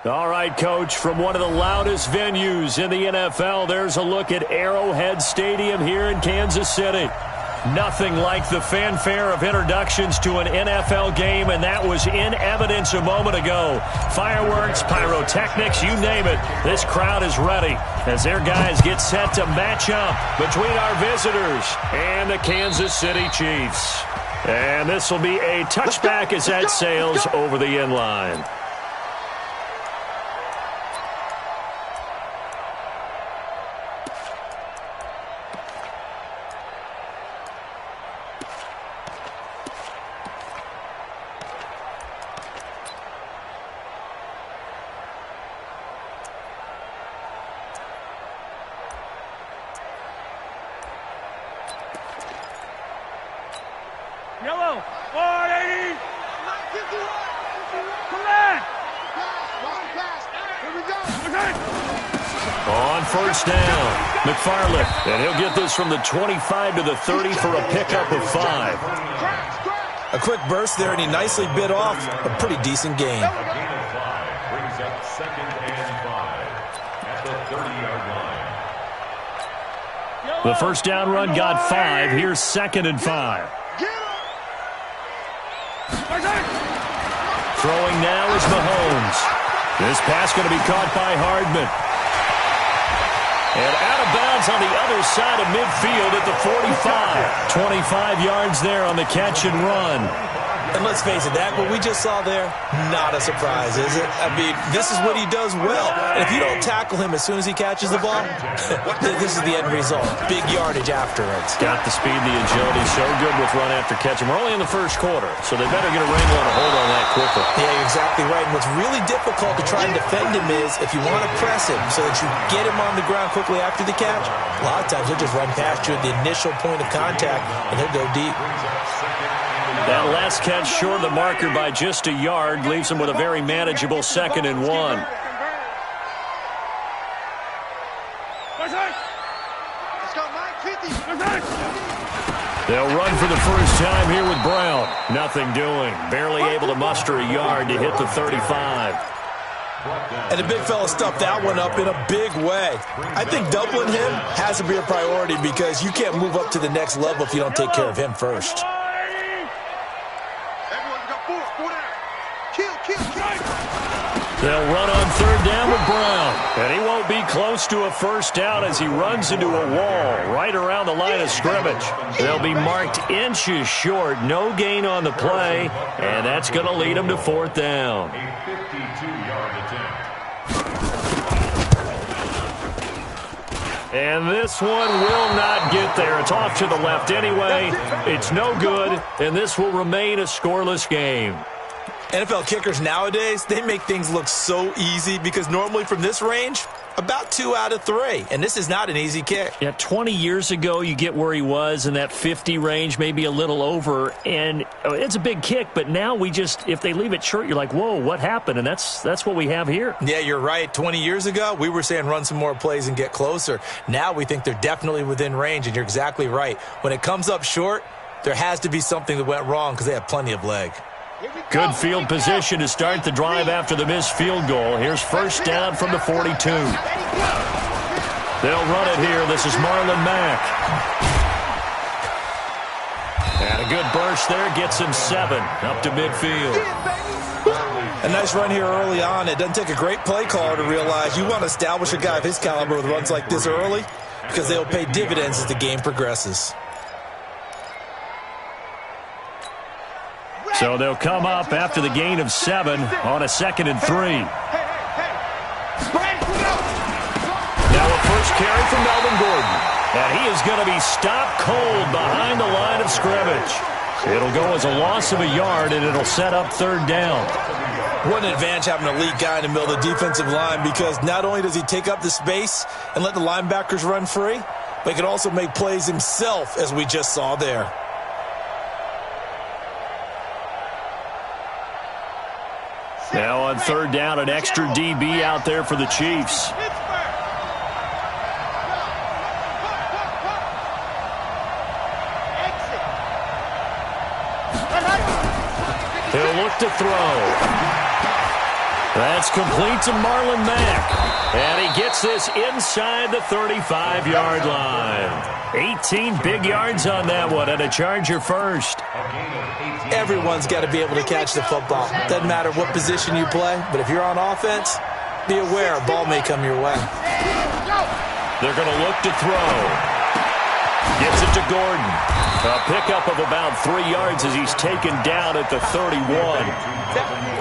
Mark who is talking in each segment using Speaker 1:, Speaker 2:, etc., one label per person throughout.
Speaker 1: All right, Coach, from one of the loudest venues in the NFL, there's a look at Arrowhead Stadium here in Kansas City. Nothing like the fanfare of introductions to an NFL game, and that was in evidence a moment ago. Fireworks, pyrotechnics, you name it. This crowd is ready as their guys get set to match up between our visitors and the Kansas City Chiefs. And this will be a touchback as that sails over the end line.
Speaker 2: Yellow, 480. Correct. Here we go.
Speaker 1: On first down, McFarland, and he'll get this from the 25 to the 30 for a pickup of 5.
Speaker 3: A quick burst there, and he nicely bit off a pretty decent gain.
Speaker 4: Brings up 2nd and 5 at the 30-yard line.
Speaker 1: The first down run got 5. Here's 2nd and 5. Throwing now is Mahomes. This pass going to be caught by Hardman. And out of bounds on the other side of midfield at the 45. 25 yards there on the catch and run.
Speaker 3: And let's face it, that what we just saw there, not a surprise, is it? I mean, this is what he does well. And if you don't tackle him as soon as he catches the ball, this is the end result. Big yardage afterwards.
Speaker 1: Got the speed, the agility, so good with run after catch. And we're only in the first quarter, so they better get a wrangle and a hold on that quickly.
Speaker 3: Yeah, you're exactly right. And what's really difficult to try and defend him is if you want to press him so that you get him on the ground quickly after the catch, a lot of times he'll just run past you at the initial point of contact, and he'll go deep.
Speaker 1: That last catch short of the marker by just a yard leaves him with a very manageable 2nd and 1. They'll run for the first time here with Brown. Nothing doing. Barely able to muster a yard to hit the 35.
Speaker 3: And the big fella stuffed that one up in a big way. I think doubling him has to be a priority because you can't move up to the next level if you don't take care of him first.
Speaker 1: They'll run on 3rd down with Brown. And he won't be close to a first down as he runs into a wall right around the line of scrimmage. They'll be marked inches short. No gain on the play. And that's going to lead them to 4th down.
Speaker 4: A 52-yard attempt.
Speaker 1: And this one will not get there. It's off to the left anyway. It's no good. And this will remain a scoreless game.
Speaker 3: NFL kickers nowadays, they make things look so easy because normally from this range, about 2 out of 3. And this is not an easy kick.
Speaker 1: Yeah, 20 years ago, you get where he was in that 50 range, maybe a little over. And it's a big kick, but now we just, if they leave it short, you're like, whoa, what happened? And that's what we have here.
Speaker 3: Yeah, you're right. 20 years ago, we were saying run some more plays and get closer. Now we think they're definitely within range, and you're exactly right. When it comes up short, there has to be something that went wrong because they have plenty of leg.
Speaker 1: Good field position to start the drive after the missed field goal. Here's first down from the 42. They'll run it here. This is Marlon Mack. And a good burst there gets him 7 up to midfield.
Speaker 3: A nice run here early on. It doesn't take a great play caller to realize you want to establish a guy of his caliber with runs like this early because they'll pay dividends as the game progresses.
Speaker 1: So they'll come up after the gain of 7 on a 2nd and 3. Now a first carry from Melvin Gordon. And he is going to be stopped cold behind the line of scrimmage. It'll go as a loss of a yard, and it'll set up 3rd down.
Speaker 3: What an advantage having an elite guy in the middle of the defensive line because not only does he take up the space and let the linebackers run free, but he can also make plays himself, as we just saw there.
Speaker 1: Now on 3rd down, an extra DB out there for the Chiefs. He'll look to throw. That's complete to Marlon Mack. And he gets this inside the 35-yard line. 18 big yards on that one, and a Charger first.
Speaker 3: Everyone's got to be able to catch the football. Doesn't matter what position you play, but if you're on offense, be aware a ball may come your way.
Speaker 1: They're going to look to throw. Gets it to Gordon. A pickup of about 3 yards as he's taken down at the 31.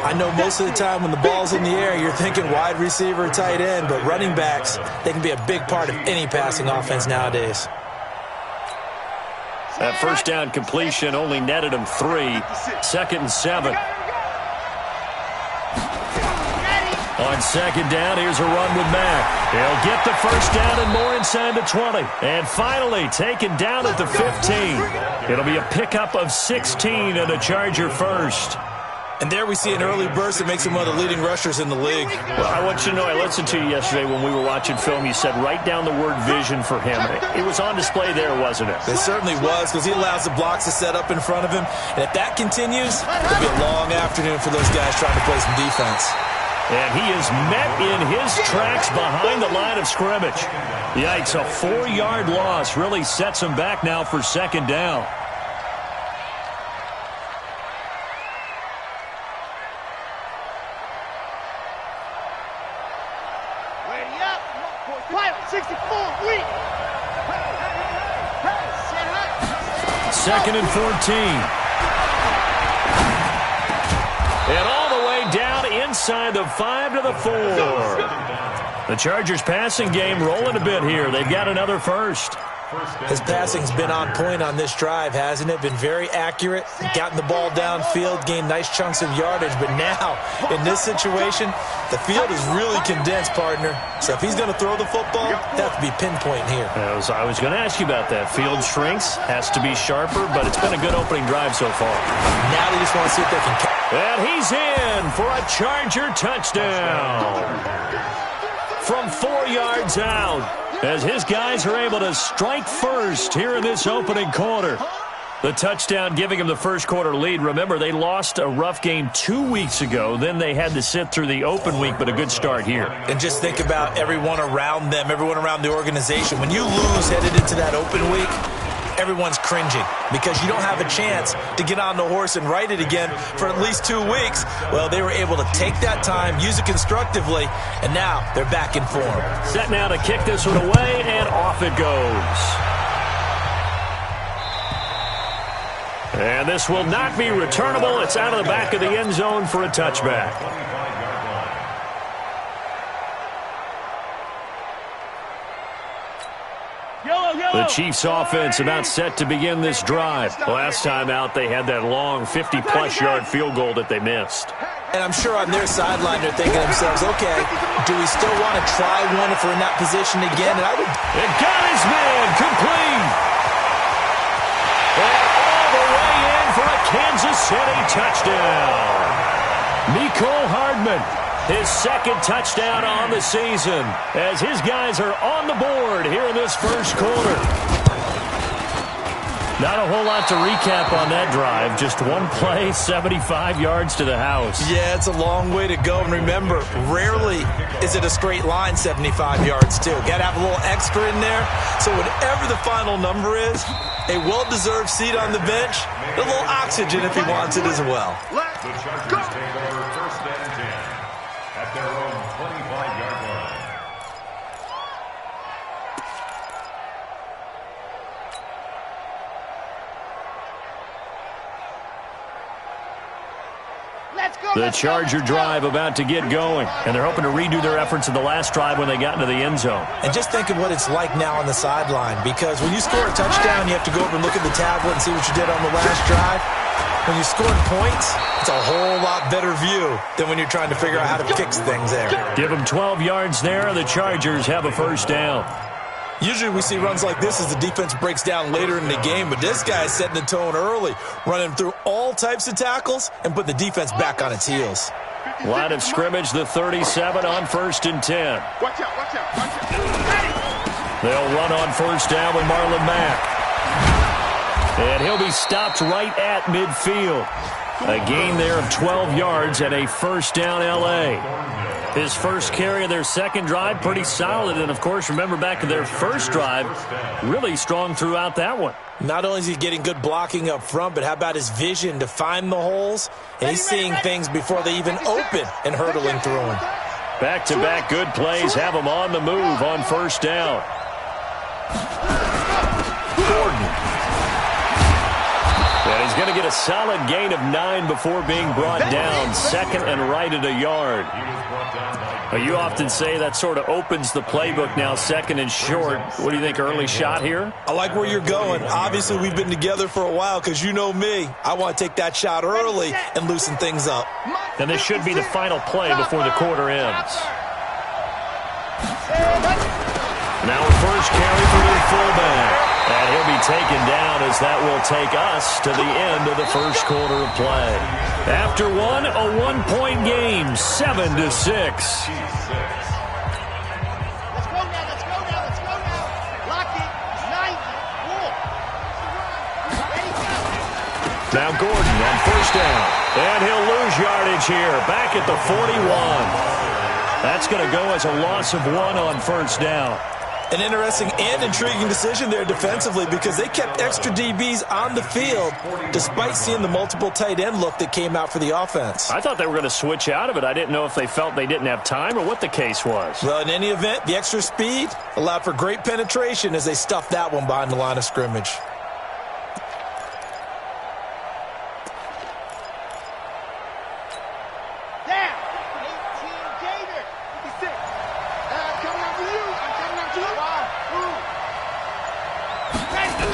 Speaker 3: I know most of the time when the ball's in the air, you're thinking wide receiver, tight end, but running backs, they can be a big part of any passing offense nowadays.
Speaker 1: That first down completion only netted him 3. Second and 7. On second down, here's a run with Mack. He'll get the first down and more inside the 20. And finally taken down at the 15. It'll be a pickup of 16 and a Charger first.
Speaker 3: And there we see an early burst that makes him one of the leading rushers in the league.
Speaker 1: Well, I want you to know, I listened to you yesterday when we were watching film. You said write down the word vision for him. It was on display there, wasn't it?
Speaker 3: It certainly was, because he allows the blocks to set up in front of him. And if that continues, it'll be a long afternoon for those guys trying to play some defense.
Speaker 1: And he is met in his tracks behind the line of scrimmage. Yikes, a 4-yard loss really sets him back now for second down.
Speaker 2: Ready up. 64, weak.
Speaker 1: Second and 14. And all the way down inside the 5 to the 4. The Chargers passing game rolling a bit here. They've got another first.
Speaker 3: His passing's been on point on this drive, hasn't it? Been very accurate, gotten the ball downfield, gained nice chunks of yardage. But now, in this situation, the field is really condensed, partner. So if he's going to throw the football, they have to be pinpoint here.
Speaker 1: I was going to ask you about that. Field shrinks, has to be sharper, but it's been a good opening drive so far.
Speaker 3: Now they just want to see if they can catch.
Speaker 1: And he's in for a Charger touchdown. From 4 yards out, as his guys are able to strike first here in this opening quarter. The touchdown giving him the first quarter lead. Remember, they lost a rough game 2 weeks ago. Then they had to sit through the open week, but a good start here.
Speaker 3: And just think about everyone around them, everyone around the organization. When you lose headed into that open week, everyone's cringing because you don't have a chance to get on the horse and ride it again for at least 2 weeks. Well, they were able to take that time, use it constructively, and now they're back in form.
Speaker 1: Set now to kick this one away, and off it goes. And this will not be returnable. It's out of the back of the end zone for a touchback. The Chiefs offense about set to begin this drive. Last time out, they had that long 50-plus yard field goal that they missed.
Speaker 3: And I'm sure on their sideline they're thinking to themselves, okay, do we still want to try one if we're in that position again? And
Speaker 1: it got his man complete. And all the way in for a Kansas City touchdown. Mecole Hardman. His second touchdown on the season as his guys are on the board here in this first quarter. Not a whole lot to recap on that drive. Just one play, 75 yards to the house.
Speaker 3: Yeah, it's a long way to go. And remember, rarely is it a straight line 75 yards, too. Got to have a little extra in there. So whatever the final number is, a well-deserved seat on the bench, a little oxygen if he wants it as well.
Speaker 4: The Chargers take over first and 10 at their own 25-yard line.
Speaker 1: The Charger drive about to get going, and they're hoping to redo their efforts in the last drive when they got into the end zone.
Speaker 3: And just think of what it's like now on the sideline, because when you score a touchdown, you have to go over and look at the tablet and see what you did on the last drive. When you scored points, it's a whole lot better view than when you're trying to figure out how to fix things there.
Speaker 1: Give them 12 yards there, and the Chargers have a first down.
Speaker 3: Usually we see runs like this as the defense breaks down later in the game, but this guy's setting the tone early, running through all types of tackles and put the defense back on its heels.
Speaker 1: Line of scrimmage, the 37 on first and 10.
Speaker 2: Watch out, watch out, watch out.
Speaker 1: They'll run on first down with Marlon Mack. And he'll be stopped right at midfield. A gain there of 12 yards and a first down L.A. His first carry of their second drive, pretty solid. And, of course, remember back to their first drive, really strong throughout that one.
Speaker 3: Not only is he getting good blocking up front, but how about his vision to find the holes? And he's seeing things before they even open and hurtling through them.
Speaker 1: Back-to-back good plays have him on the move on first down. Gordon. And he's going to get a solid gain of 9 before being brought down. Second and right at a yard. You often say that sort of opens the playbook now, second and short. What do you think, early shot here?
Speaker 3: I like where you're going. Obviously, we've been together for a while because you know me. I want to take that shot early and loosen things up.
Speaker 1: And this should be the final play before the quarter ends. Now a first carry for the fullback. And he'll be taken down as that will take us to the end of the first quarter of play. After one, a one-point game, 7-6.
Speaker 2: Let's go now. Lock it. 90.
Speaker 1: Now Gordon on first down. And he'll lose yardage here. Back at the 41. That's going to go as a loss of 1 on first down.
Speaker 3: An interesting and intriguing decision there defensively because they kept extra DBs on the field despite seeing the multiple tight end look that came out for the offense.
Speaker 1: I thought they were going to switch out of it. I didn't know if they felt they didn't have time or what the case was.
Speaker 3: Well, in any event, the extra speed allowed for great penetration as they stuffed that one behind the line of scrimmage.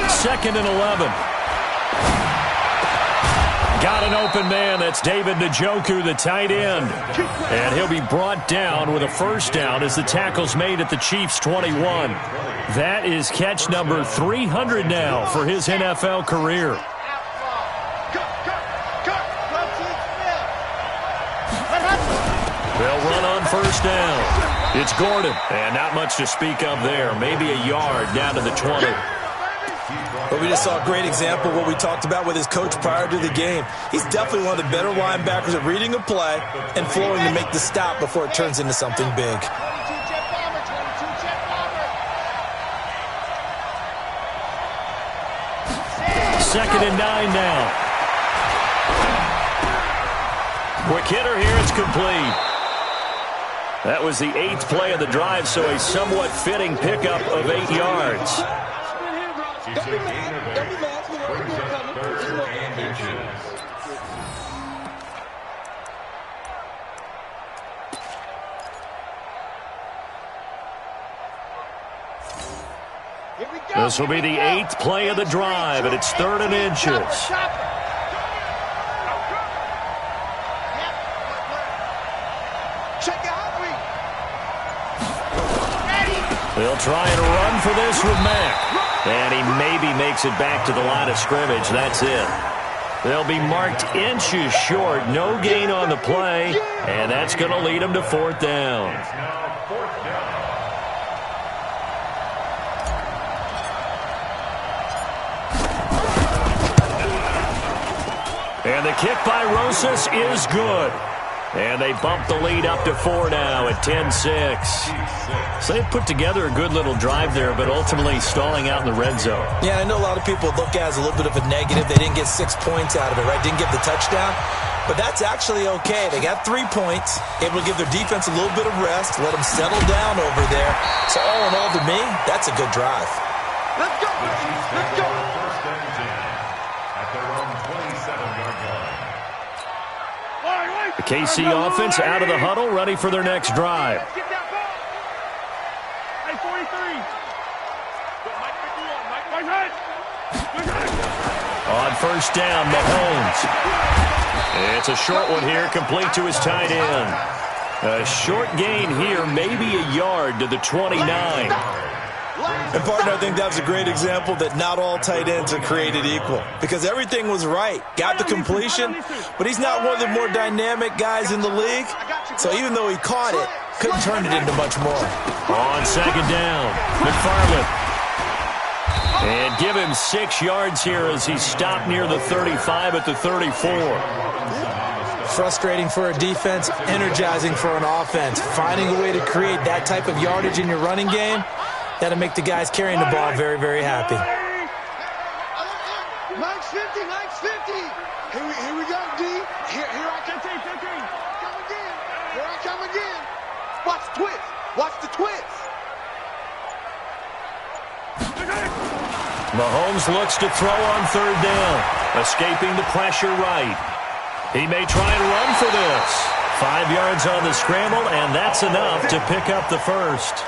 Speaker 1: Second and 11. Got an open man. That's David Njoku, the tight end. And he'll be brought down with a first down as the tackle's made at the Chiefs' 21. That is catch number 300 now for his NFL career. They'll run on first down. It's Gordon. And not much to speak of there. Maybe a yard down to the 20.
Speaker 3: But we just saw a great example of what we talked about with his coach prior to the game. He's definitely one of the better linebackers at reading a play and flowing to make the stop before it turns into something big.
Speaker 1: Second and 9 now. Quick hitter here, it's complete. That was the 8th play of the drive, so a somewhat fitting pickup of 8 yards.
Speaker 4: Don't be mad. Don't be mad. Brings up third and inches.
Speaker 1: This will be the 8th play of the drive, and it's 3rd and inches. They'll try and run for this with Mack. And he maybe makes it back to the line of scrimmage. That's it. They'll be marked inches short. No gain on the play. And that's going to lead them to 4th down. And the kick by Rosas is good. And they bump the lead up to 4 now at 10-6. So they put together a good little drive there, but ultimately stalling out in the red zone.
Speaker 3: Yeah, I know a lot of people look at it as a little bit of a negative. They didn't get 6 points out of it, right? Didn't get the touchdown. But that's actually okay. They got 3 points, able to give their defense a little bit of rest, let them settle down over there. So all in all, to me, that's a good drive.
Speaker 2: Let's go. Let's go.
Speaker 4: First and 10 at their own 27-yard line.
Speaker 1: The KC offense out of the huddle, ready for their next drive.
Speaker 2: Get that ball. Hey, 43.
Speaker 1: On first down, Mahomes. It's a short one here, complete to his tight end. A short gain here, maybe a yard to the 29.
Speaker 3: And, partner, I think that was a great example that not all tight ends are created equal because everything was right. Got the completion, but he's not one of the more dynamic guys in the league. So even though he caught it, couldn't turn it into much more.
Speaker 1: On second down, McFarland. And give him 6 yards here as he stopped near the 35 at the 34.
Speaker 3: Frustrating for a defense, energizing for an offense. Finding a way to create that type of yardage in your running game, that'll make the guys carrying the ball very, very happy.
Speaker 2: Mike's 50, Mike's 50. Here we go, D. Here I come. 15. Come again. Here I come again. Watch the twist. Watch the twist.
Speaker 1: Mahomes looks to throw on 3rd down. Escaping the pressure right. He may try and run for this. 5 yards on the scramble, and that's enough to pick up the first.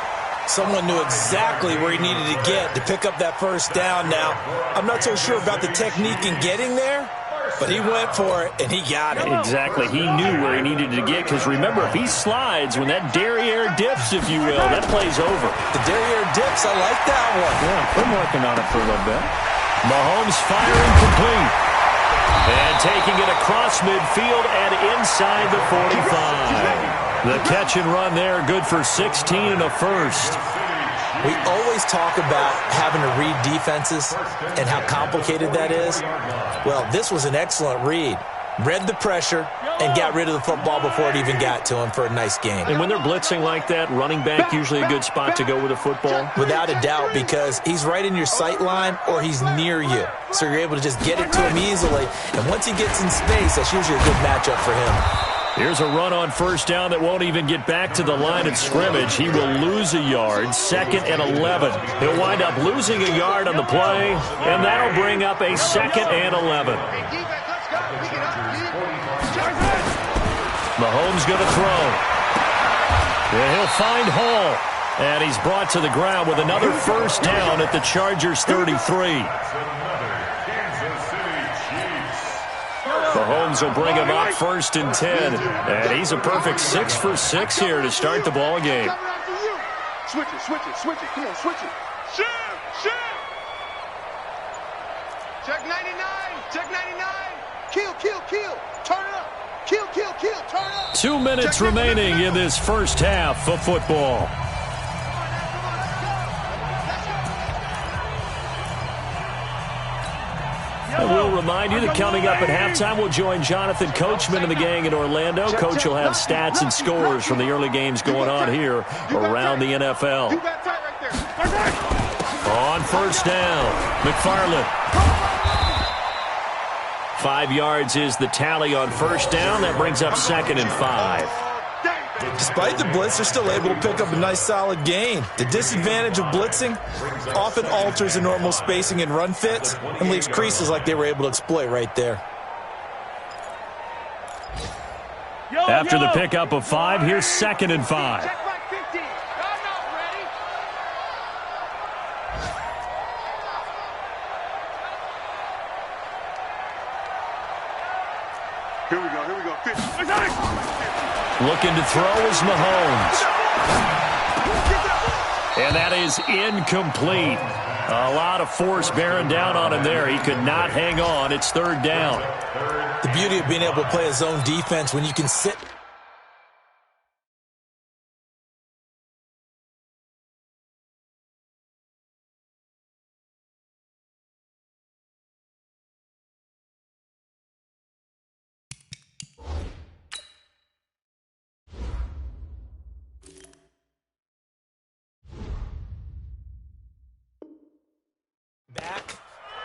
Speaker 3: Someone knew exactly where he needed to get to pick up that 1st down. Now, I'm not so sure about the technique in getting there, but he went for it, and he got it.
Speaker 1: Exactly. He knew where he needed to get, because remember, if he slides, when that derriere dips, if you will, that play's over.
Speaker 3: The derriere dips, I like that one.
Speaker 1: Yeah, been working on it for a little bit. Mahomes firing complete. And taking it across midfield and inside the 45. The catch and run there, good for 16 and a first.
Speaker 3: We always talk about having to read defenses and how complicated that is. Well, this was an excellent read. Read the pressure and got rid of the football before it even got to him for a nice gain.
Speaker 1: And when they're blitzing like that, running back usually a good spot to go with a football?
Speaker 3: Without a doubt, because he's right in your sight line or he's near you. So you're able to just get it to him easily. And once he gets in space, that's usually a good matchup for him.
Speaker 1: Here's a run on 1st down that won't even get back to the line of scrimmage. He will lose a yard, 2nd and 11. He'll wind up losing a yard on the play, and that'll bring up a 2nd and 11. Mahomes going to throw. And he'll find Hall. And he's brought to the ground with another 1st down at the Chargers' 33. Mahomes will bring him up 1st and 10. And he's a perfect 6 for 6 here to start the ball game.
Speaker 2: Switch it. Come on, switch it. Shift. Check 99. Kill. Turn it up. Kill. Turn it up.
Speaker 1: 2 minutes remaining in this first half of football. I will remind you that coming up at halftime, we'll join Jonathan Coachman and the gang in Orlando. Coach will have stats and scores from the early games going on here around the NFL. On 1st down, McFarland. 5 yards is the tally on 1st down. That brings up 2nd and 5.
Speaker 3: Despite the blitz, they're still able to pick up a nice solid gain. The disadvantage of blitzing often alters the normal spacing and run fits and leaves creases like they were able to exploit right there.
Speaker 1: After the pickup of 5, here's 2nd and 5.
Speaker 2: Here we go.
Speaker 1: Looking to throw is Mahomes. And that is incomplete. A lot of force bearing down on him there. He could not hang on. It's 3rd down.
Speaker 3: The beauty of being able to play a zone defense when you can sit. Back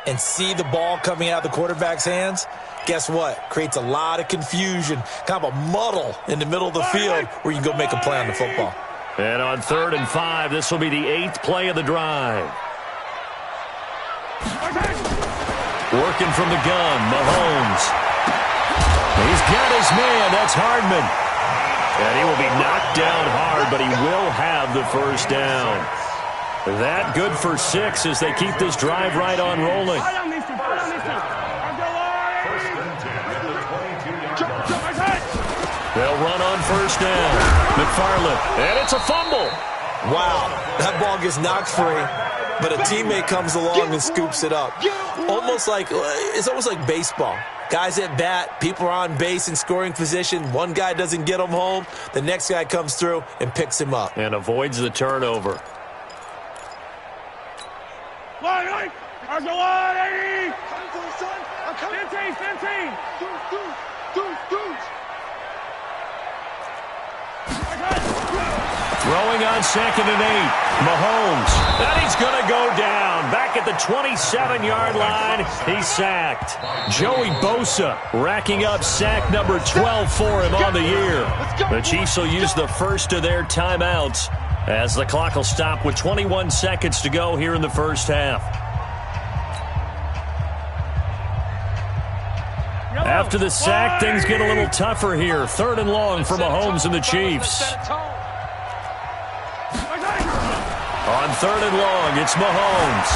Speaker 3: and see the ball coming out of the quarterback's hands, guess what? Creates a lot of confusion, kind of a muddle in the middle of the field where you can go make a play on the football.
Speaker 1: And on 3rd and 5, this will be the 8th play of the drive. Working from the gun, Mahomes. He's got his man, that's Hardman. And he will be knocked down hard, but he will have the 1st down. That good for 6 as they keep this drive right on rolling. They'll run on 1st down. McFarland, and it's a fumble.
Speaker 3: Wow, that ball gets knocked free, but a teammate comes along and scoops it up. It's almost like baseball. Guys at bat, people are on base in scoring position. One guy doesn't get him home. The next guy comes through and picks him up.
Speaker 1: And avoids the turnover.
Speaker 2: 180. Coming for the sun. I'm coming. 15. Deuce.
Speaker 1: Throwing on 2nd and 8. Mahomes. And he's going to go down. Back at the 27-yard line. He's sacked. Joey Bosa racking up sack number 12 for him on the year. The Chiefs will use the first of their timeouts as the clock will stop with 21 seconds to go here in the first half. After the sack, things get a little tougher here. 3rd and long for Mahomes and the Chiefs. On 3rd and long, it's Mahomes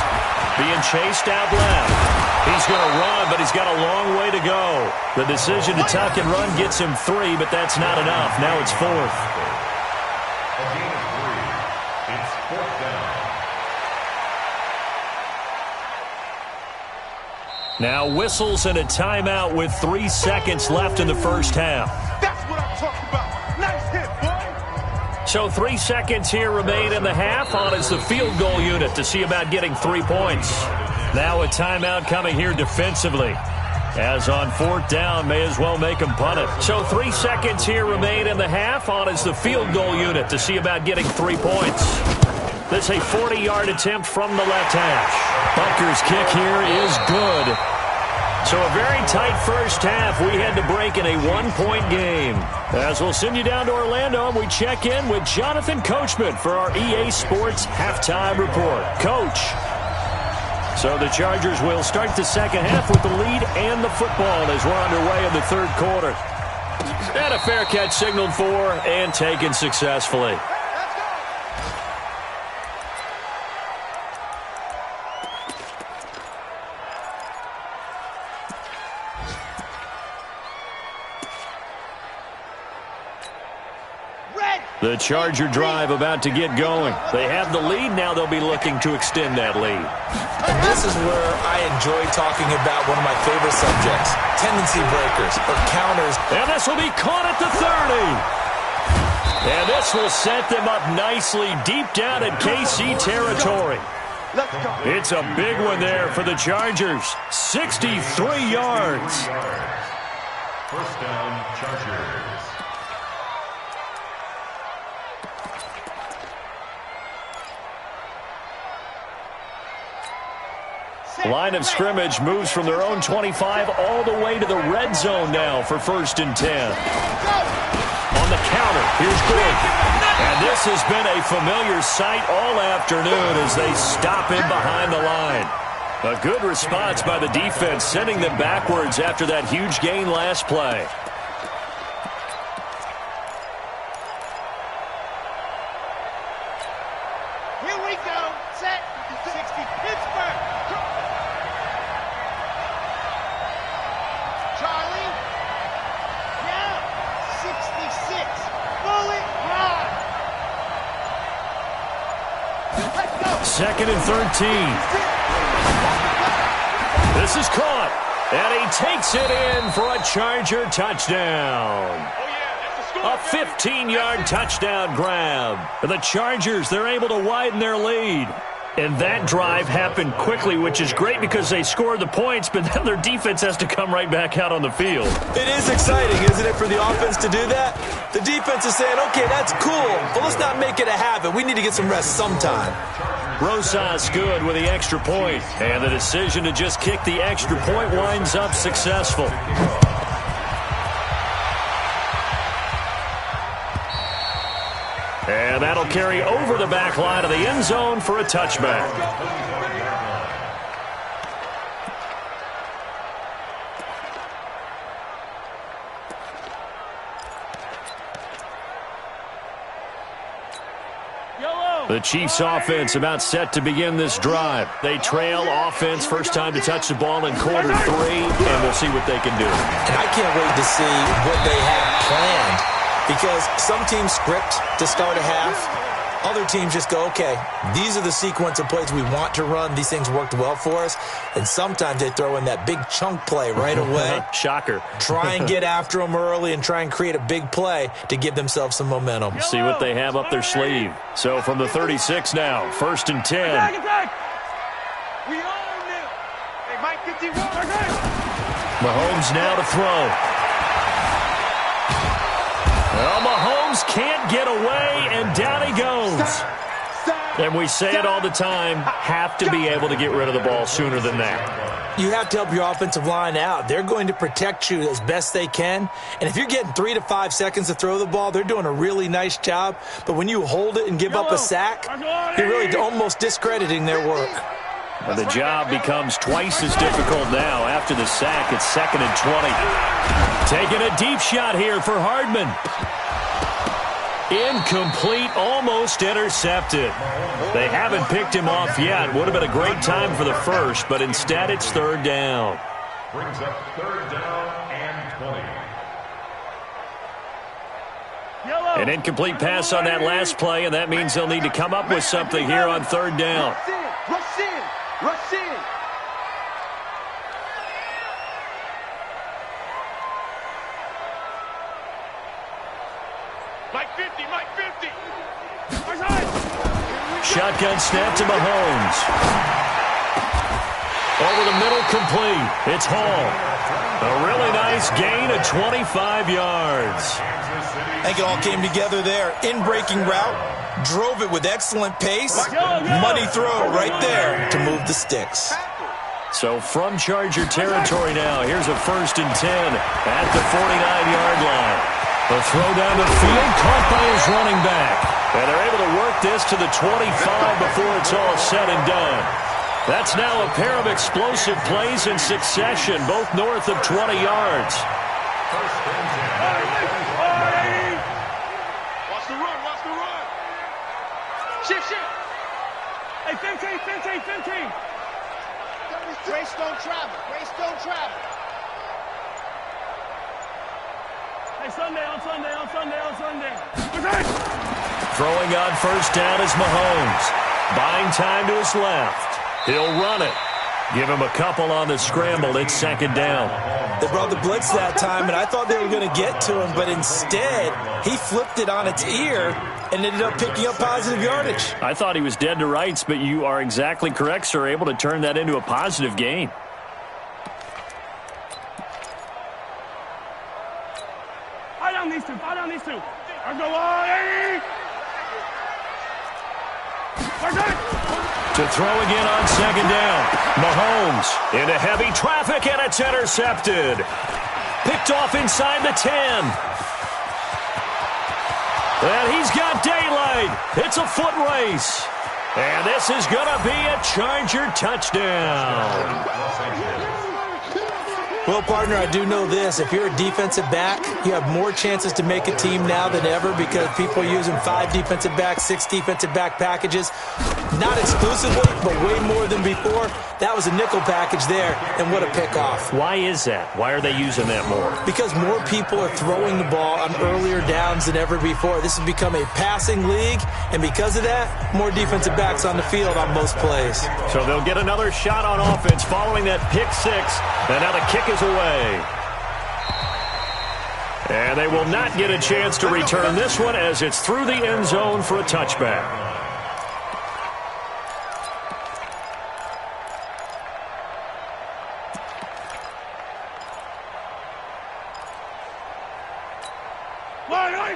Speaker 1: being chased out left. He's going to run, but he's got a long way to go. The decision to tuck and run gets him 3, but that's not enough. Now it's 4th.
Speaker 4: A gain of 3. It's 4th down.
Speaker 1: Now whistles and a timeout with 3 seconds left in the first half.
Speaker 2: That's what I'm talking about. Nice hit, boy.
Speaker 1: So 3 seconds here remain in the half on as the field goal unit to see about getting 3 points. Now a timeout coming here defensively. As on 4th down, may as well make him punt it. So 3 seconds here remain in the half on as the field goal unit to see about getting 3 points. This is a 40-yard attempt from the left hash. Butker's kick here is good. So a very tight first half. We had to break in a 1-point game. As we'll send you down to Orlando, and we check in with Jonathan Coachman for our EA Sports Halftime Report. Coach. So the Chargers will start the second half with the lead and the football as we're underway in the 3rd quarter. And a fair catch signaled for and taken successfully. The Charger drive about to get going. They have the lead. Now they'll be looking to extend that lead.
Speaker 3: This is where I enjoy talking about one of my favorite subjects, tendency breakers or counters.
Speaker 1: And this will be caught at the 30. And this will set them up nicely deep down at KC territory. It's a big one there for the Chargers. 63 yards.
Speaker 4: First down, Chargers.
Speaker 1: Line of scrimmage moves from their own 25 all the way to the red zone now for 1st and 10. On the counter, here's Gordon. And this has been a familiar sight all afternoon as they stop in behind the line. A good response by the defense, sending them backwards after that huge gain last play.
Speaker 2: Here we go. Set. 60. Pittsburgh. Charlie. Now. 66. Bullet ride. Let's go.
Speaker 1: 2nd and 13. This is caught. And he takes it in for a Charger touchdown. A 15-yard touchdown grab. The Chargers, they're able to widen their lead. And that drive happened quickly, which is great because they scored the points, but then their defense has to come right back out on the field.
Speaker 3: It is exciting, isn't it, for the offense to do that? The defense is saying, okay, that's cool, but let's not make it a habit. We need to get some rest sometime.
Speaker 1: Rosas good with the extra point, and the decision to just kick the extra point winds up successful. And that'll carry over the back line of the end zone for a touchback. The Chiefs offense about set to begin this drive. They trail offense, first time to touch the ball in quarter 3, and we'll see what they can do.
Speaker 3: And I can't wait to see what they have planned. Because some teams script to start a half. Other teams just go, okay, these are the sequence of plays we want to run. These things worked well for us. And sometimes they throw in that big chunk play right away.
Speaker 1: Shocker.
Speaker 3: Try and get after them early and try and create a big play to give themselves some momentum.
Speaker 1: See what they have up their sleeve. So from the 36 now, 1st and 10.
Speaker 2: We own them. Hey, Mike 51.
Speaker 1: Mahomes now to throw. Well, Mahomes can't get away, and down he goes. And we say it all the time, have to be able to get rid of the ball sooner than that.
Speaker 3: You have to help your offensive line out. They're going to protect you as best they can. And if you're getting 3 to 5 seconds to throw the ball, they're doing a really nice job. But when you hold it and give up a sack, you're really almost discrediting their work.
Speaker 1: Well, the job becomes twice as difficult now. After the sack, it's 2nd and 20. Taking a deep shot here for Hardman. Incomplete, almost intercepted. They haven't picked him off yet. Would have been a great time for the first, but instead it's 3rd down.
Speaker 4: Brings up 3rd down and 20.
Speaker 1: An incomplete pass on that last play, and that means they'll need to come up with something here on 3rd down.
Speaker 2: Rush in. Rush in. Mike 50. Mike 50.
Speaker 1: Shotgun snap to Mahomes. Over the middle, complete. It's Hall. A really nice gain of 25 yards.
Speaker 3: I think it all came together there. In-breaking route, drove it with excellent pace. Money throw right there to move the sticks.
Speaker 1: So from Charger territory now, here's a 1st and 10 at the 49-yard line. The throw down the field, caught by his running back. And they're able to work this to the 25 before it's all said and done. That's now a pair of explosive plays in succession, both north of 20 yards.
Speaker 2: Watch the run. Watch the run. Shift. Hey, 15. Grace don't travel. Hey, Sunday.
Speaker 1: Throwing on 1st down is Mahomes. Buying time to his left. He'll run it. Give him a couple on the scramble. It's 2nd down.
Speaker 3: They brought the blitz that time, and I thought they were going to get to him, but instead, he flipped it on its ear and ended up picking up positive yardage.
Speaker 1: I thought he was dead to rights, but you are exactly correct, sir. Able to turn that into a positive gain.
Speaker 2: Fire down these two. I go on.
Speaker 1: To throw again on 2nd down. Mahomes into heavy traffic, and it's intercepted. Picked off inside the 10. And he's got daylight. It's a foot race. And this is going to be a Charger touchdown.
Speaker 3: Well, partner, I do know this. If you're a defensive back, you have more chances to make a team now than ever because people are using 5 defensive backs, 6 defensive back packages. Not exclusively, but way more than before. That was a nickel package there, and what a pickoff.
Speaker 1: Why is that? Why are they using that more?
Speaker 3: Because more people are throwing the ball on earlier downs than ever before. This has become a passing league, and because of that, more defensive backs on the field on most plays.
Speaker 1: So they'll get another shot on offense following that pick 6, and now the kick is away. And they will not get a chance to return this one as it's through the end zone for a touchback.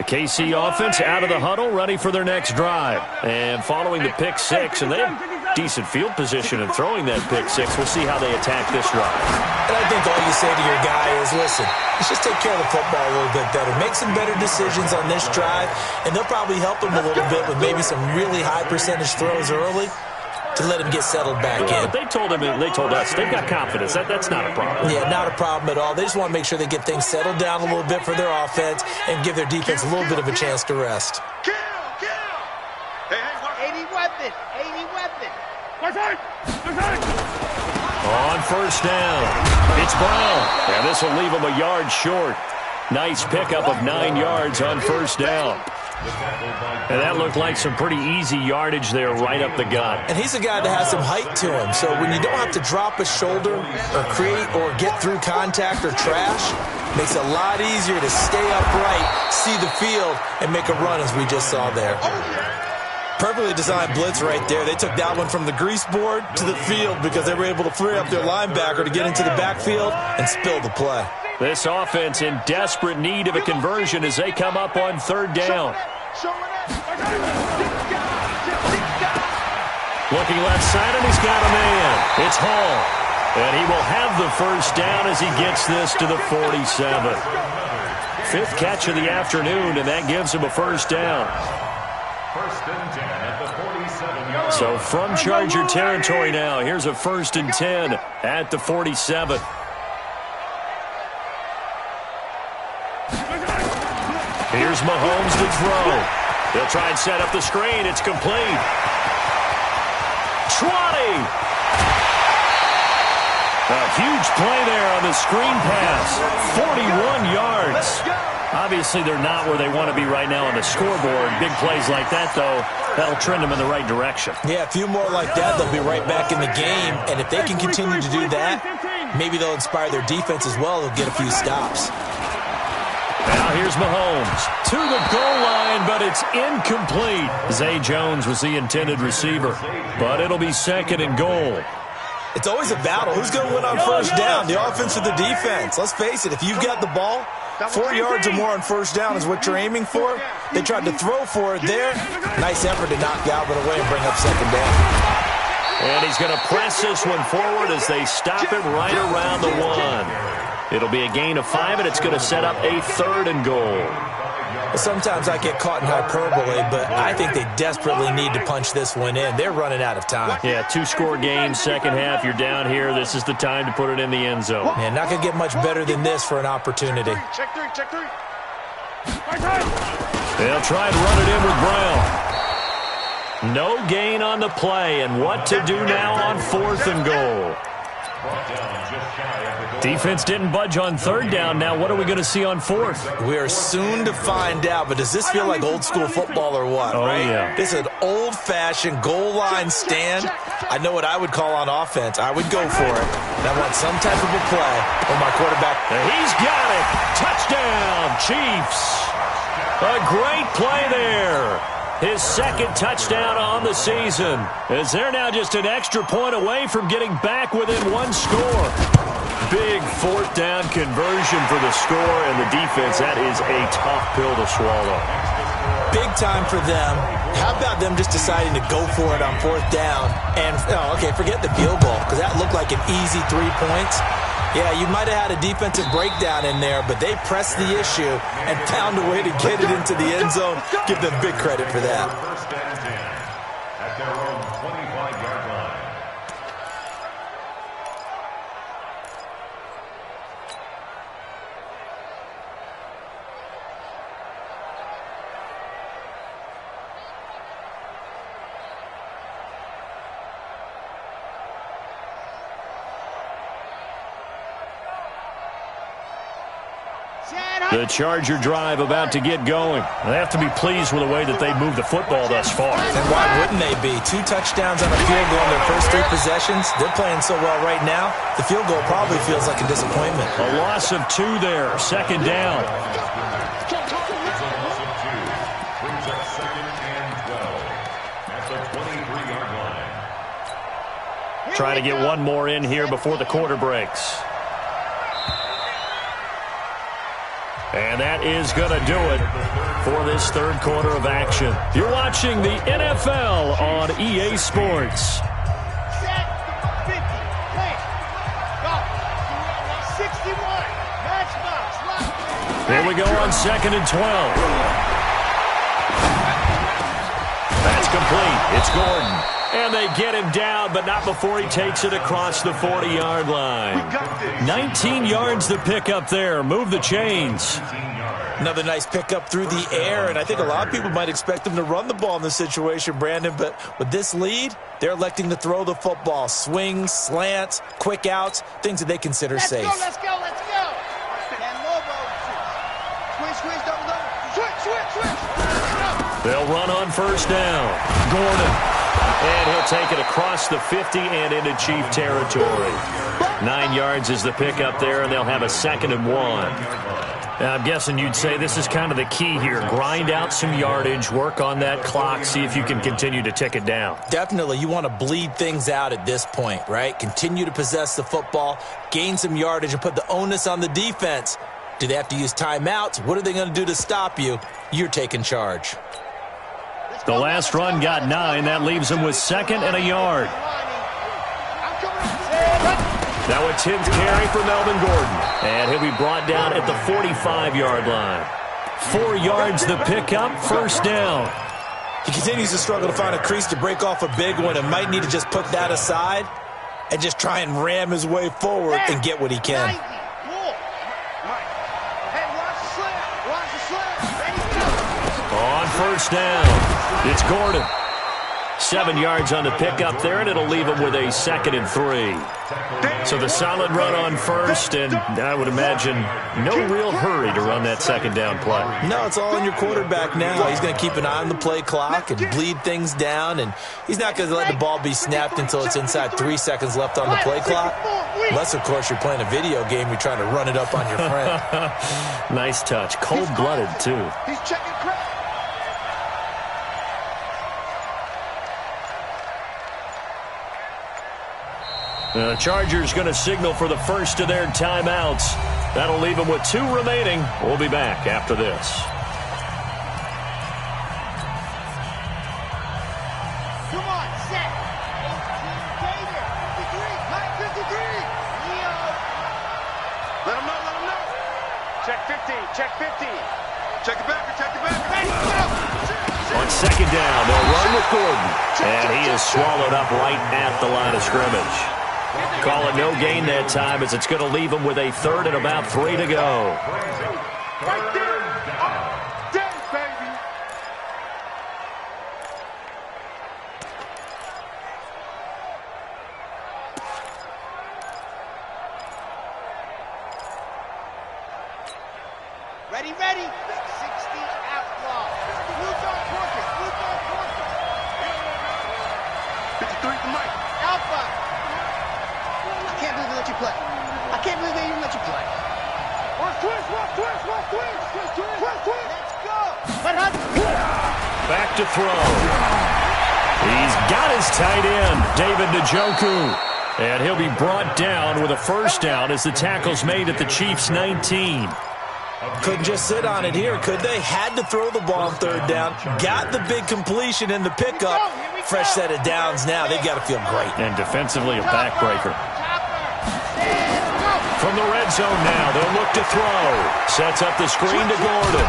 Speaker 1: KC offense out of the huddle, ready for their next drive. And following the pick 6, and they have decent field position in throwing that pick 6. We'll see how they attack this drive.
Speaker 3: And I think all you say to your guy is, listen, let's just take care of the football a little bit better. Make some better decisions on this drive, and they'll probably help him a little bit with maybe some really high percentage throws early to let him get settled back in.
Speaker 1: But they told us, they've got confidence. That's not a problem.
Speaker 3: Yeah, not a problem at all. They just want to make sure they get things settled down a little bit for their offense and give their defense a little bit of a chance to rest.
Speaker 2: Kill! Hey, 80 weapon!
Speaker 1: On 1st down, it's Brown. And this will leave him a yard short. Nice pickup of 9 yards on 1st down. And that looked like some pretty easy yardage there right up the gut.
Speaker 3: And he's a guy that has some height to him. So when you don't have to drop a shoulder or create or get through contact or trash, makes it a lot easier to stay upright, see the field, and make a run as we just saw there. Perfectly designed blitz right there. They took that one from the grease board to the field because they were able to free up their linebacker to get into the backfield and spill the play.
Speaker 1: This offense in desperate need of a conversion as they come up on third down. Looking left side, and he's got a man. It's Hall. And he will have the first down as he gets this to the 47. Fifth catch of the afternoon, and that gives him a first down.
Speaker 4: First and 10 at the 47-yard.
Speaker 1: So from Charger territory now, here's a 1st and 10 at the 47. Here's Mahomes to throw. He'll try and set up the screen. It's complete. 20. A huge play there on the screen pass. 41 yards. Obviously, they're not where they want to be right now on the scoreboard. Big plays like that, though, that'll trend them in the right direction.
Speaker 3: Yeah, a few more like that, they'll be right back in the game. And if they can continue to do that, maybe they'll inspire their defense as well. They'll get a few stops.
Speaker 1: Now here's Mahomes to the goal line, but it's incomplete. Zay Jones was the intended receiver, but it'll be 2nd and goal.
Speaker 3: It's always a battle. Who's going to win on first down, the offense or the defense? Let's face it, if you've got the ball, 4 yards or more on first down is what you're aiming for. They tried to throw for it there. Nice effort to knock Galvin away and bring up 2nd down.
Speaker 1: And he's going to press this one forward as they stop him right around the 1. It'll be a gain of 5, and it's going to set up a 3rd and goal.
Speaker 3: Sometimes I get caught in hyperbole, but I think they desperately need to punch this one in. They're running out of time.
Speaker 1: Yeah, 2-score game, second half. You're down here. This is the time to put it in the end zone.
Speaker 3: Man, not going to get much better than this for an opportunity.
Speaker 2: Check three.
Speaker 1: They'll try and run it in with Brown. No gain on the play, and what to do now on 4th and goal. Defense didn't budge on 3rd down. Now what are we going to see on 4th?
Speaker 3: We are soon to find out, but does this feel like old school football or what?
Speaker 1: Oh,
Speaker 3: right?
Speaker 1: Yeah.
Speaker 3: This is an old-fashioned goal line stand. I know what I would call on offense. I would go for it. And I want some type of a play where my quarterback.
Speaker 1: He's got it. Touchdown, Chiefs. A great play there. His 2nd touchdown on the season, as they're now just an extra point away from getting back within 1 score. Big 4th down conversion for the score, and the defense, that is a tough pill to swallow.
Speaker 3: Big time for them. How about them just deciding to go for it on 4th down? And, forget the field goal, because that looked like an easy 3 points. Yeah, you might have had a defensive breakdown in there, but they pressed the issue and found a way to get it into the end zone. Give them big credit for that.
Speaker 4: First and 10 at their own 25-yard line.
Speaker 1: The Charger drive about to get going. They have to be pleased with the way that they've moved the football thus far.
Speaker 3: And why wouldn't they be? 2 touchdowns on a field goal in their first 3 possessions. They're playing so well right now, the field goal probably feels like a disappointment.
Speaker 1: A loss of 2 there, 2nd down.
Speaker 4: It's a loss of 2. Brings up 2nd and 12 at the 23-yard line.
Speaker 1: Trying to get one more in here before the quarter breaks. And that is going to do it for this 3rd quarter of action. You're watching the NFL on EA Sports.
Speaker 2: Set, 50, play, go, 61, match box, lock.
Speaker 1: Here we go on 2nd and 12. That's complete. It's Gordon. And they get him down, but not before he takes it across the 40-yard line. 19 yards to pick up there. Move the chains.
Speaker 3: Another nice pickup through the air, and I think a lot of people might expect them to run the ball in this situation, Brandon, but with this lead, they're electing to throw the football. Swings, slants, quick outs, things that they consider safe.
Speaker 2: Let's go. And Lobo, switch, switch.
Speaker 1: They'll run on first down. Gordon. And he'll take it across the 50 and into Chief territory. 9 yards is the pickup there, and they'll have a 2nd and 1. I'm guessing you'd say this is kind of the key here. Grind out some yardage, work on that clock, see if you can continue to tick it down.
Speaker 3: Definitely. You want to bleed things out at this point, right? Continue to possess the football, gain some yardage, and put the onus on the defense. Do they have to use timeouts? What are they going to do to stop you? You're taking charge.
Speaker 1: The last run got 9. That leaves them with 2nd and a yard. Now a 10th carry for Melvin Gordon. And he'll be brought down at the 45-yard line. 4 yards the pickup, 1st down.
Speaker 3: He continues to struggle to find a crease to break off a big one and might need to just put that aside and just try and ram his way forward and get what he can.
Speaker 1: On 1st down, it's Gordon. 7 yards on the pickup there, and it'll leave him with a 2nd and 3. So the solid run on 1st, and I would imagine no real hurry to run that 2nd down play.
Speaker 3: No, it's all on your quarterback now. He's going to keep an eye on the play clock and bleed things down, and he's not going to let the ball be snapped until it's inside 3 seconds left on the play clock. Unless, of course, you're playing a video game, you're trying to run it up on your friend.
Speaker 1: Nice touch. Cold-blooded, too.
Speaker 2: He's checking credit.
Speaker 1: The Chargers going to signal for the first of their timeouts. That'll leave them with 2 remaining. We'll be back after this.
Speaker 2: Come on, set. 18 Gator. 53. Leo. Let him know. Check 50. Check it back. Ready, go.
Speaker 1: On 2nd down, they'll run with Gordon. And he is swallowed up right at the line of scrimmage. Call it no gain that time as it's going to leave him with a 3rd and about 3 to go.
Speaker 2: Right there. Day, baby. Ready. Big 60 outlaw. Blues on Corpus. 53 for Mike. Alpha. I can't believe they let you play. I can't believe they even let you play. Twist. Let's go.
Speaker 1: Back to throw. He's got his tight end, David Njoku. And he'll be brought down with a 1st down as the tackle's made at the Chiefs' 19.
Speaker 3: Couldn't just sit on it here, could they? Had to throw the ball on 3rd down. Got the big completion in the pickup. Fresh set of downs now. They've got to feel great.
Speaker 1: And defensively, a backbreaker. From the red zone now, they'll look to throw. Sets up the screen to Gordon.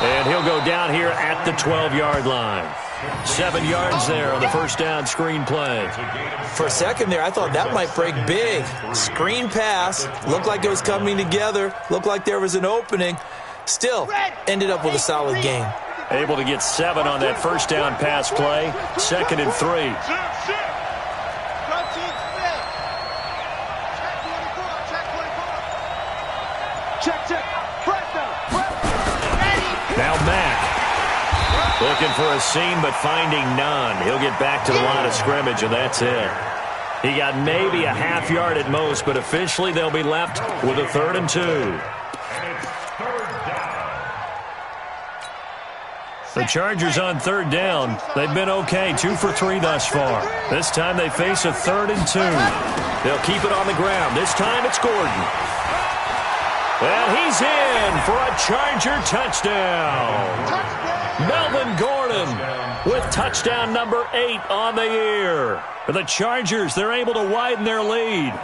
Speaker 1: And he'll go down here at the 12-yard line. 7 yards there on the 1st down screen play.
Speaker 3: For a second there, I thought that might break big. Screen pass. Looked like it was coming together. Looked like there was an opening. Still, ended up with a solid game.
Speaker 1: Able to get 7 on that 1st down pass play. 2nd and 3. Now Mack. Looking for a seam, but finding none. He'll get back to the line of scrimmage, and that's it. He got maybe a half yard at most, but officially they'll be left with a 3rd and 2. The Chargers on 3rd down. They've been okay, 2 for 3 thus far. This time they face a 3rd and 2. They'll keep it on the ground. This time it's Gordon. Well, he's in for a Charger touchdown. Melvin Gordon with touchdown number 8 on the year. For the Chargers, they're able to widen their lead.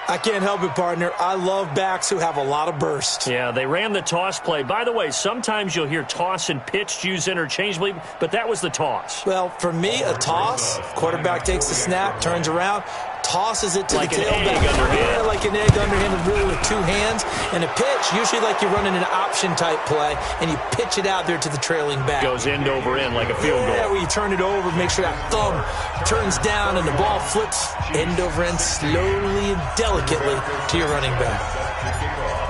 Speaker 3: I can't help it, partner. I love backs who have a lot of burst.
Speaker 1: Yeah, they ran the toss play. By the way, sometimes you'll hear toss and pitch used interchangeably, but that was the toss.
Speaker 3: Well, for me, a toss, quarterback takes the snap, turns around, tosses it to
Speaker 1: like
Speaker 3: the
Speaker 1: an
Speaker 3: tailback.
Speaker 1: egg underhand.
Speaker 3: Yeah, like an egg underhanded, really with 2 hands. And a pitch, usually like you're running an option-type play, and you pitch it out there to the trailing back.
Speaker 1: Goes end over end like a field goal.
Speaker 3: Yeah, where you turn it over, make sure that thumb turns down, and the ball flips end over end slowly and delicately to your running back.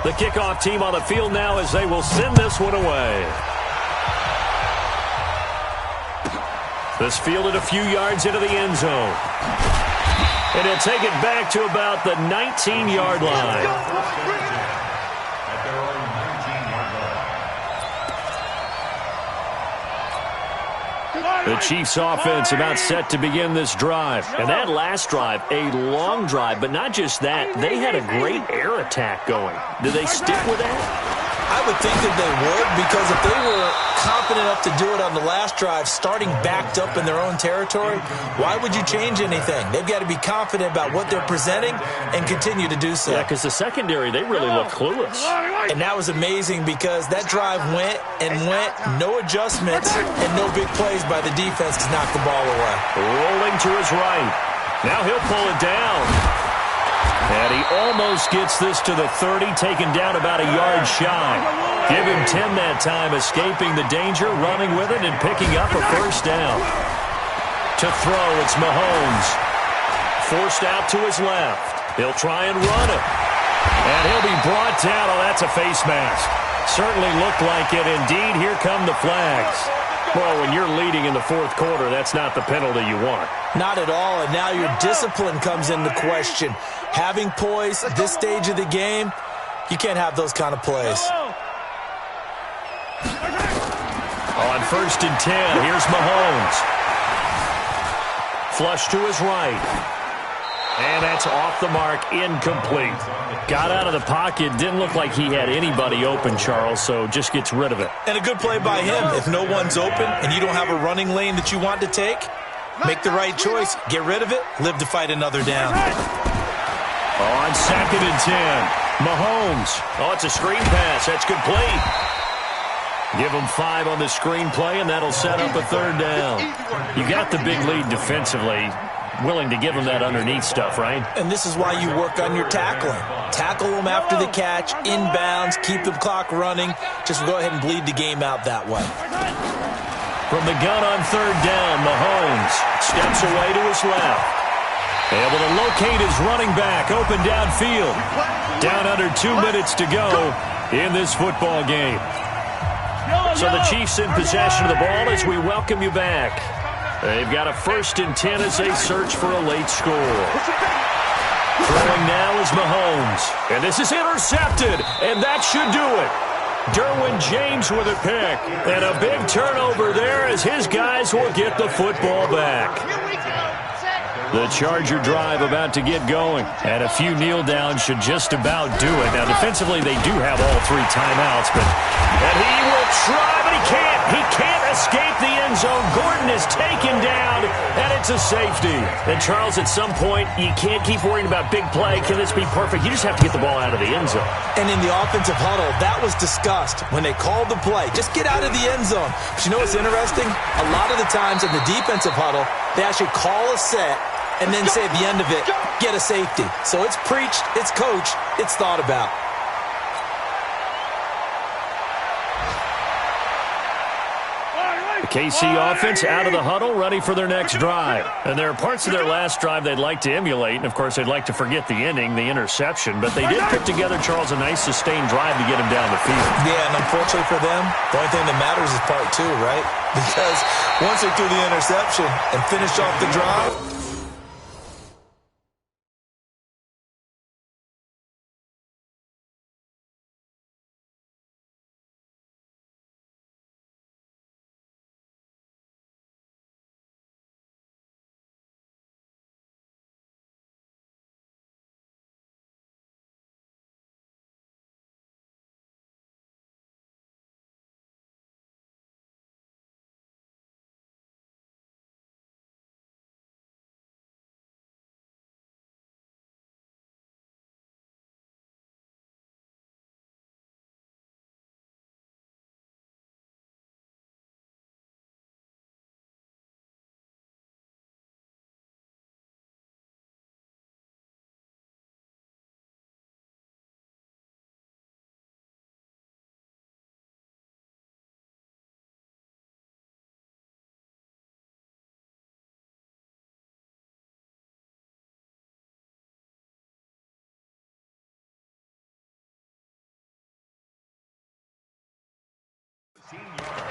Speaker 1: The kickoff team on the field now as they will send this one away. This fielded a few yards into the end zone. And he'll take it back to about the 19-yard line. The Chiefs offense about set to begin this drive.
Speaker 5: And that last drive, a long drive, but not just that. They had a great air attack going. Do they stick with that?
Speaker 3: I would think that they would, because if they were confident enough to do it on the last drive, starting backed up in their own territory, why would you change anything? They've got to be confident about what they're presenting and continue to do so.
Speaker 5: Yeah, because the secondary, they really look clueless.
Speaker 3: And that was amazing, because that drive went and went, no adjustments, and no big plays by the defense to knock the ball away.
Speaker 1: Rolling to his right. Now he'll pull it down. And he almost gets this to the 30, taken down about a yard shy. Give him 10 that time, escaping the danger, running with it, and picking up a first down. To throw, it's Mahomes. Forced out to his left. He'll try and run it. And he'll be brought down. Oh, that's a face mask. Certainly looked like it. Indeed, here come the flags. Well, when you're leading in the fourth quarter, that's not the penalty you want.
Speaker 3: Not at all, and now your discipline comes into question. Having poise at this stage of the game, you can't have those kind of plays.
Speaker 1: On 1st and 10, here's Mahomes. Flush to his right. And that's off the mark, incomplete. Got out of the pocket, didn't look like he had anybody open, Charles, so just gets rid of it.
Speaker 3: And a good play by him. If no one's open and you don't have a running lane that you want to take, make the right choice, get rid of it, live to fight another down.
Speaker 1: On 2nd and 10, Mahomes. Oh, it's a screen pass. That's complete. Give him 5 on the screen play, and that'll set up a 3rd down. You got the big lead defensively. Willing to give him that underneath stuff, right?
Speaker 3: And this is why you work on your tackling. Tackle them after the catch, inbounds, keep the clock running. Just go ahead and bleed the game out that way.
Speaker 1: From the gun on 3rd down, Mahomes steps away to his left. Able to locate his running back, open downfield. Down under 2 minutes to go in this football game. So the Chiefs in possession of the ball as we welcome you back. They've got a 1st and 10 as they search for a late score. Throwing now is Mahomes. And this is intercepted, and that should do it. Derwin James with a pick. And a big turnover there as his guys will get the football back. The Charger drive about to get going. And a few kneel downs should just about do it. Now, defensively, they do have all 3 timeouts, and he will try, but he can't. He can't escape the end zone. Gordon is taken down, and it's a safety. And, Charles, at some point, you can't keep worrying about big play. Can this be perfect? You just have to get the ball out of the end zone.
Speaker 3: And in the offensive huddle, that was discussed when they called the play. Just get out of the end zone. But you know what's interesting? A lot of the times in the defensive huddle, they actually call a set and then say at the end of it, get a safety. So it's preached, it's coached, it's thought about.
Speaker 1: KC offense out of the huddle, ready for their next drive. And there are parts of their last drive they'd like to emulate. And, of course, they'd like to forget the ending, the interception. But they did put together, Charles, a nice sustained drive to get him down the field.
Speaker 3: Yeah, and unfortunately for them, the only thing that matters is part 2, right? Because once they threw the interception and finished off the drive,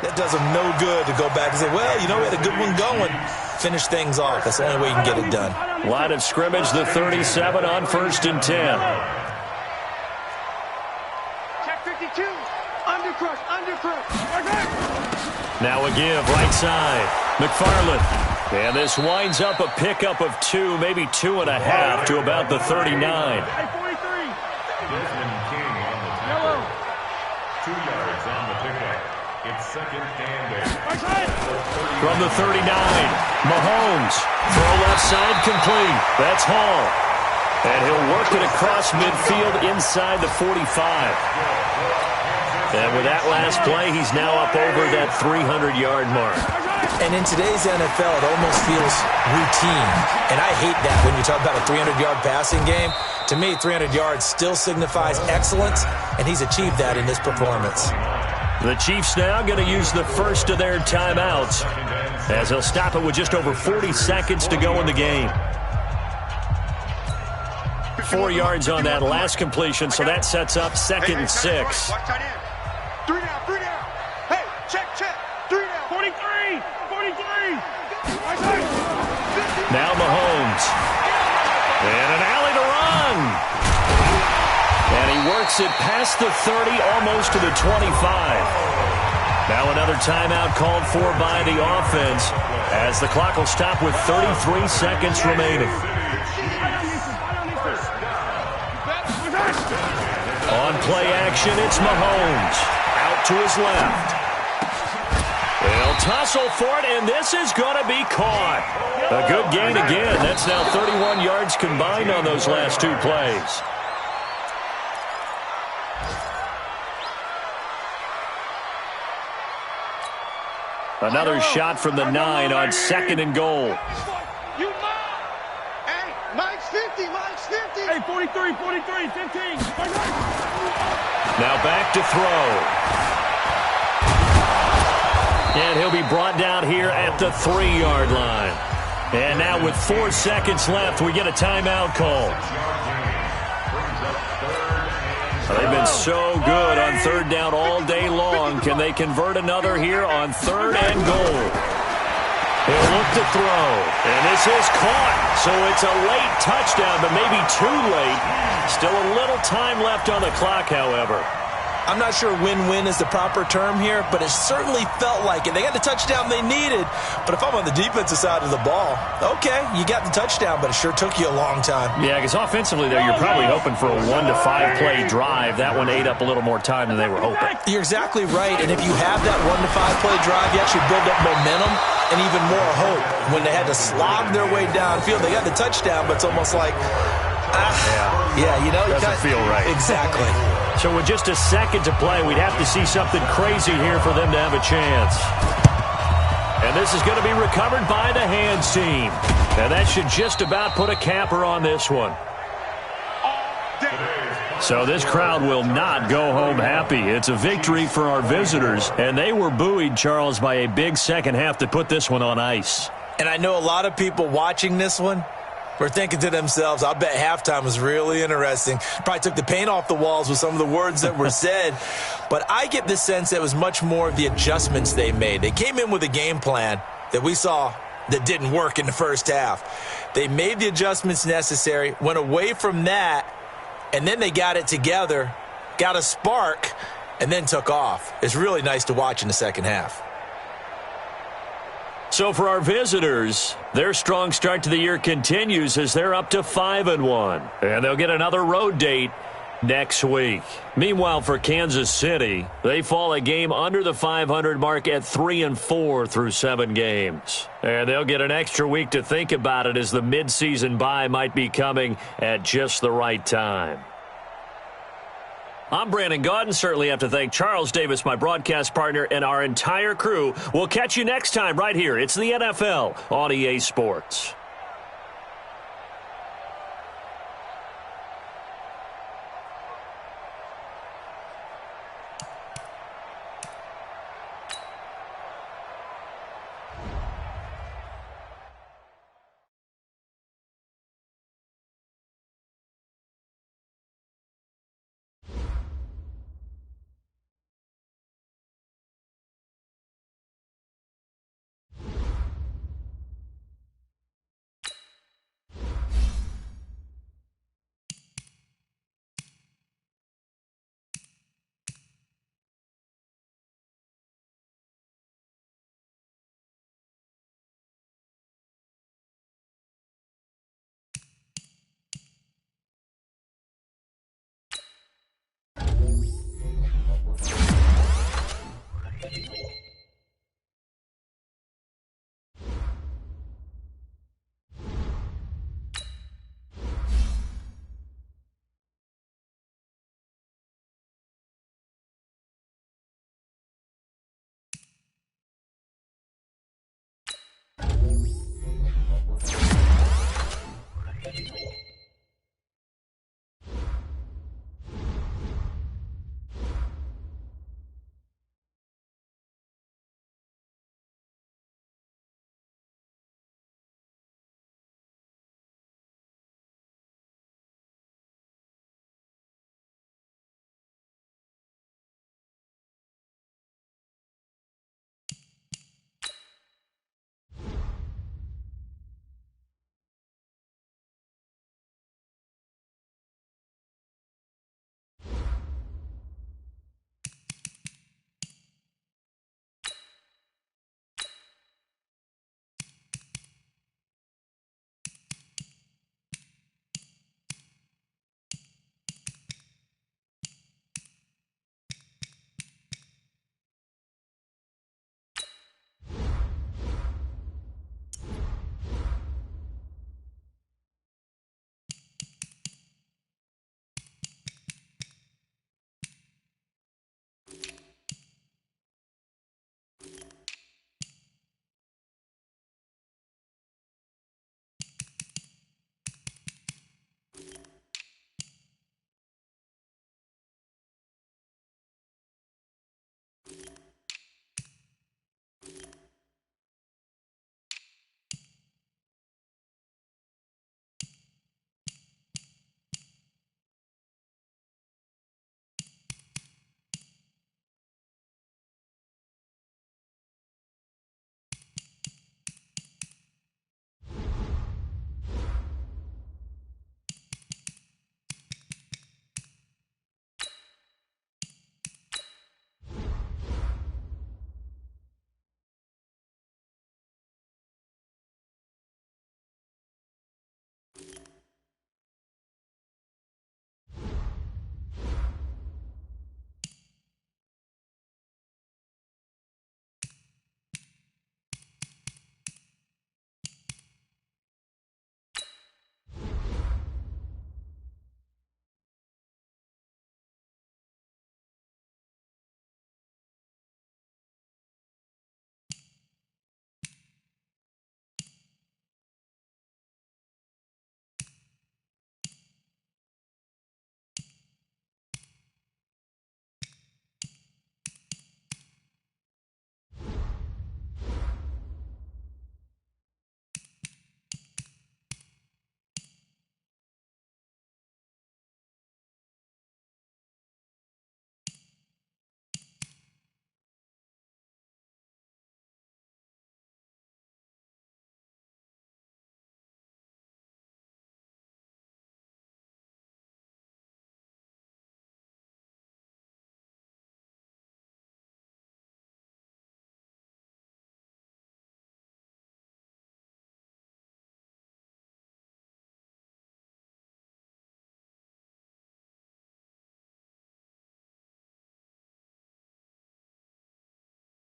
Speaker 3: that does them no good to go back and say, well, you know, we had a good one going. Finish things off. That's the only way you can get it done.
Speaker 1: Line of scrimmage, the 37 on 1st and 10.
Speaker 2: Check 52. Undercrush.
Speaker 1: Now a give, right side. McFarland. And this winds up a pickup of 2, maybe 2.5 to about the 39.
Speaker 4: Desmond King on the tackle. 2 yards on the pickup. It's 2nd and 8.
Speaker 1: From the 39, Mahomes. Throw left side complete. That's Hall. And he'll work it across midfield inside the 45. And with that last play, he's now up over that 300-yard mark.
Speaker 3: And in today's NFL, it almost feels routine. And I hate that when you talk about a 300-yard passing game. To me, 300 yards still signifies excellence, and he's achieved that in this performance.
Speaker 1: The Chiefs now going to use the first of their timeouts, as they'll stop it with just over 40 seconds to go in the game. 4 yards on that last completion, so that sets up 2nd and 6.
Speaker 2: Watch tight end. 3 down, 3 down. Hey, check. 3 down. 43.
Speaker 1: Now Mahomes. And an alley to run. And he works it past the 30, almost to the 25. Now another timeout called for by the offense, as the clock will stop with 33 seconds remaining. On play action, it's Mahomes. Out to his left. They'll tussle for it, and this is going to be caught. A good gain again. That's now 31 yards combined on those last 2 plays. Another shot from the 9 on 2nd and goal.
Speaker 2: Hey, Mike's 50. Hey, 43, 15.
Speaker 1: Now back to throw. And he'll be brought down here at the 3-yard line. And now with 4 seconds left, we get a timeout call. They've been so good on 3rd down all day long. Can they convert another here on 3rd and goal? He'll look to throw. And this is caught. So it's a late touchdown, but maybe too late. Still a little time left on the clock, however.
Speaker 3: I'm not sure win-win is the proper term here, but it certainly felt like it. They got the touchdown they needed, but if I'm on the defensive side of the ball, okay, you got the touchdown, but it sure took you a long time.
Speaker 1: Yeah, because offensively, though, you're probably hoping for a 1 to 5 play drive. That one ate up a little more time than they were hoping.
Speaker 3: You're exactly right, and if you have that 1 to 5 play drive, you actually build up momentum and even more hope. When they had to slog their way downfield, they got the touchdown, but it's almost like,
Speaker 1: doesn't feel right.
Speaker 3: Exactly.
Speaker 1: So with just a second to play, we'd have to see something crazy here for them to have a chance. And this is going to be recovered by the hands team. And that should just about put a capper on this one. So this crowd will not go home happy. It's a victory for our visitors. And they were buoyed, Charles, by a big second half to put this one on ice.
Speaker 3: And I know a lot of people watching this one were thinking to themselves, I bet halftime was really interesting. Probably took the paint off the walls with some of the words that were said. But I get the sense that it was much more of the adjustments they made. They came in with a game plan that we saw that didn't work in the first half. They made the adjustments necessary, went away from that, and then they got it together, got a spark, and then took off. It's really nice to watch in the second half.
Speaker 1: So for our visitors, their strong start to the year continues as they're up to 5-1. And they'll get another road date next week. Meanwhile, for Kansas City, they fall a game under the 500 mark at 3-4 through 7 games. And they'll get an extra week to think about it, as the midseason bye might be coming at just the right time. I'm Brandon Gaudin. Certainly have to thank Charles Davis, my broadcast partner, and our entire crew. We'll catch you next time right here. It's the NFL on EA Sports.